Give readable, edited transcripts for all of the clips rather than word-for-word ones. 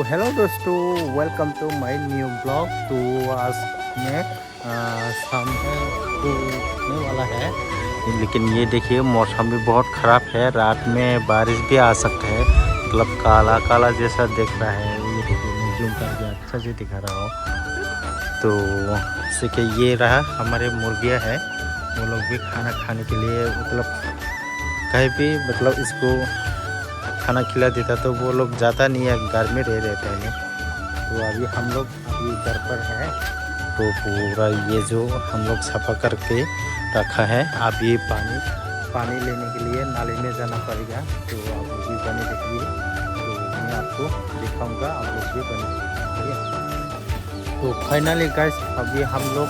Hello दोस्तों, welcome to my new blog. तो आज मैं शाम होने वाला है, लेकिन ये देखिए मौसम भी बहुत ख़राब है। रात में बारिश भी आ सकता है, मतलब काला काला जैसा दिख रहा है। ये देखिए मैं जूम करके अच्छा से दिखा रहा हूँ। तो जैसे कि ये रहा हमारे मुर्गियाँ हैं, वो लोग भी खाना खाने के लिए मतलब कहीं भी मतलब इसको खाना खिला देता तो वो लोग जाता नहीं है, घर में रह रहते हैं। तो अभी हम लोग अभी घर पर हैं, तो पूरा ये जो हम लोग सफा करके रखा है। अब ये पानी लेने के लिए नाले में जाना पड़ेगा। तो आप लोग भी बने रहिए, तो मैं आपको दिखाऊंगा, आप लोग भी बने रहिए। तो फाइनली गाइस अभी हम लोग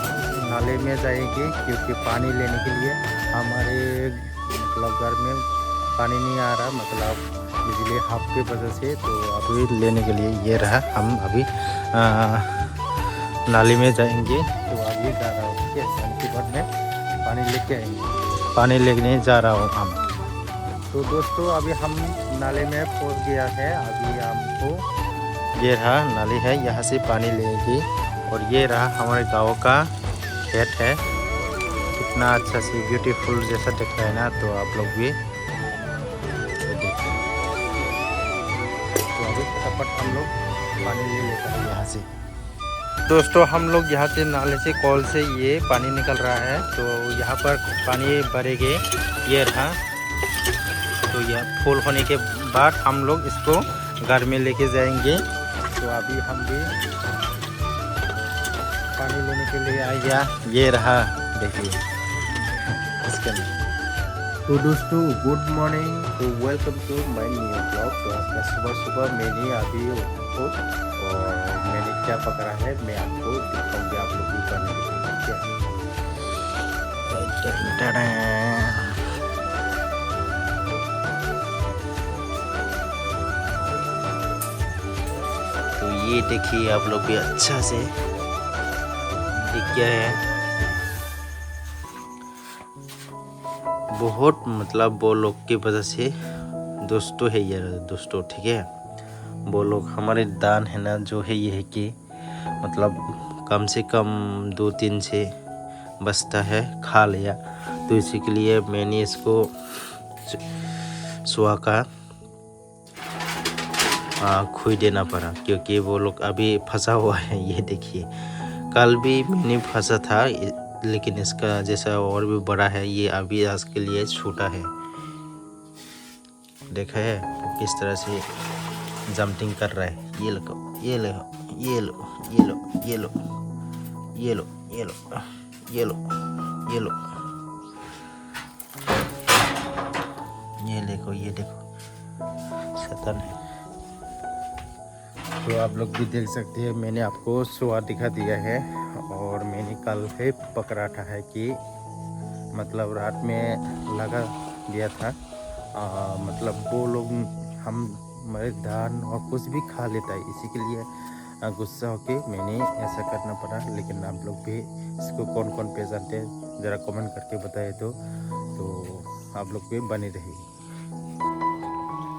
नाले में जाएंगे, क्योंकि पानी लेने के लिए हमारे मतलब घर में पानी नहीं आ रहा, मतलब बिजली हाफ की वजह से। तो अभी लेने के लिए ये रहा, हम अभी नाली में जाएंगे। तो अभी जा रहा हूँ, ठीक है, शांति भर में पानी लेके आएंगे, पानी लेने जा रहा हूँ हम। तो दोस्तों अभी हम नाले में पहुँच गया है। अभी हमको ये रहा नाली है, यहाँ से पानी लेंगे। और ये रहा हमारे गाँव का खेत है, कितना अच्छा से ब्यूटीफुल जैसा दिख रहा है ना। तो आप लोग भी देखिए। तो अभी फटाफट हम लोग पानी ले लेते हैं यहाँ से। दोस्तों हम लोग यहाँ से नाले से कॉल से ये पानी निकल रहा है, तो यहाँ पर पानी भरेंगे। ये रहा, तो यह फुल होने के बाद हम लोग इसको घर में लेके जाएंगे। तो अभी हम भी पानी लेने के लिए आ गया। ये रहा, देखिए इसके अंदर। तो दोस्तों गुड मॉर्निंग, तो welcome to my new blog. तो आज मैं सुबह सुबह मैंने अभी उठो और मैंने क्या पकड़ा है मैं आपको दिखाऊंगी, आप लोग भी बने रहिए। तो ये देखिए आप लोग भी अच्छा से, ये क्या है, बहुत मतलब वो लोग की वजह से दोस्तों है यार, दोस्तों ठीक है। वो लोग हमारे दान है ना, जो है ये है कि मतलब कम से कम 2-3 से बचता है, खा लिया। तो इसी के लिए मैंने इसको सुहा का खोई देना पड़ा, क्योंकि वो लोग अभी फंसा हुआ है। ये देखिए कल भी मैंने फंसा था, लेकिन इसका जैसा और भी बड़ा है। ये अभी आज के लिए छोटा है, देखा है वो किस तरह से जंपिंग कर रहा है। ये लो ये लो ये लो ये लो ये लो ये लो ये लो ये लो ये लो, ये देखो शैतान है। तो आप लोग भी देख सकते हैं, मैंने आपको सुआ दिखा दिया है। और मैंने कल से पकड़ा था है कि मतलब रात में लगा दिया था। मतलब वो लोग हमारे धान और कुछ भी खा लेता है, इसी के लिए गुस्सा होके मैंने ऐसा करना पड़ा। लेकिन आप लोग भी इसको कौन कौन पहचानते हैं ज़रा कमेंट करके बताए, तो आप लोग भी बने रहिए।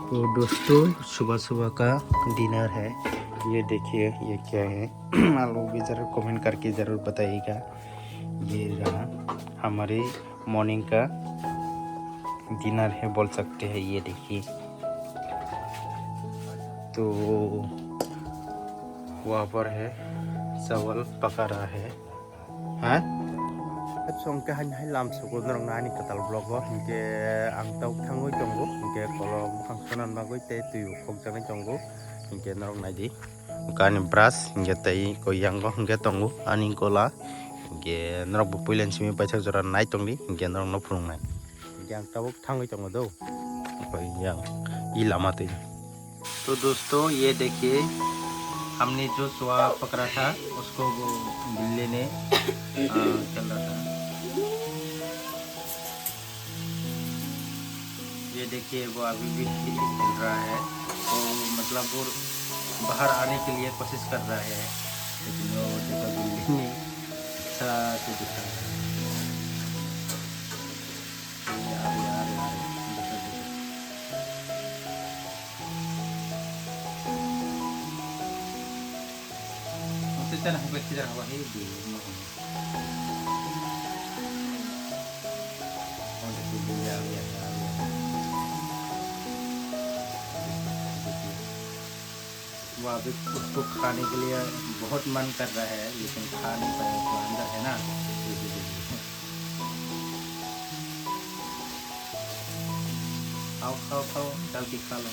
तो दोस्तों सुबह सुबह का डिनर है, ये देखिए ये क्या है। आप लोग भी ज़रा कमेंट करके ज़रूर बताइएगा। ये रहा हमारे मॉर्निंग का डिनर है बोल सकते हैं, ये देखिए। तो वहाँ पर है चावल पका रहा है, हाँ songke hanya lam suku norong nani katal blogo hingke angtau thangoi tongo hingke kolom fangsonan bagoi te tuyu khokjani tongo hingke norong nadi kani brush hingke tai ko yango hingke tongo ani kola hingke norong bupuilen simi paisa jora nai tongli hingke norong no phurung nai hingke angtau thangoi tongo do ko yang i lama te। तो दोस्तों ये देखिए हमने जो सुआ पकड़ा था उसको वो बिल्ली ने चल रहा था। ये देखिए वो अभी भी हिल रहा है, तो मतलब वो बाहर आने के लिए कोशिश कर रहा है, लेकिन वो देखो बिल्ली ने अच्छा से दिखा है। Kita nak buat kita awak ini. Oh, देखिए ये आ गया आ गया। वो अभी उसको खाने के लिए बहुत मन कर रहा है लेकिन खा नहीं पाए, तो अंदर है ना। आओ खाओ खाओ, चल के खा लो।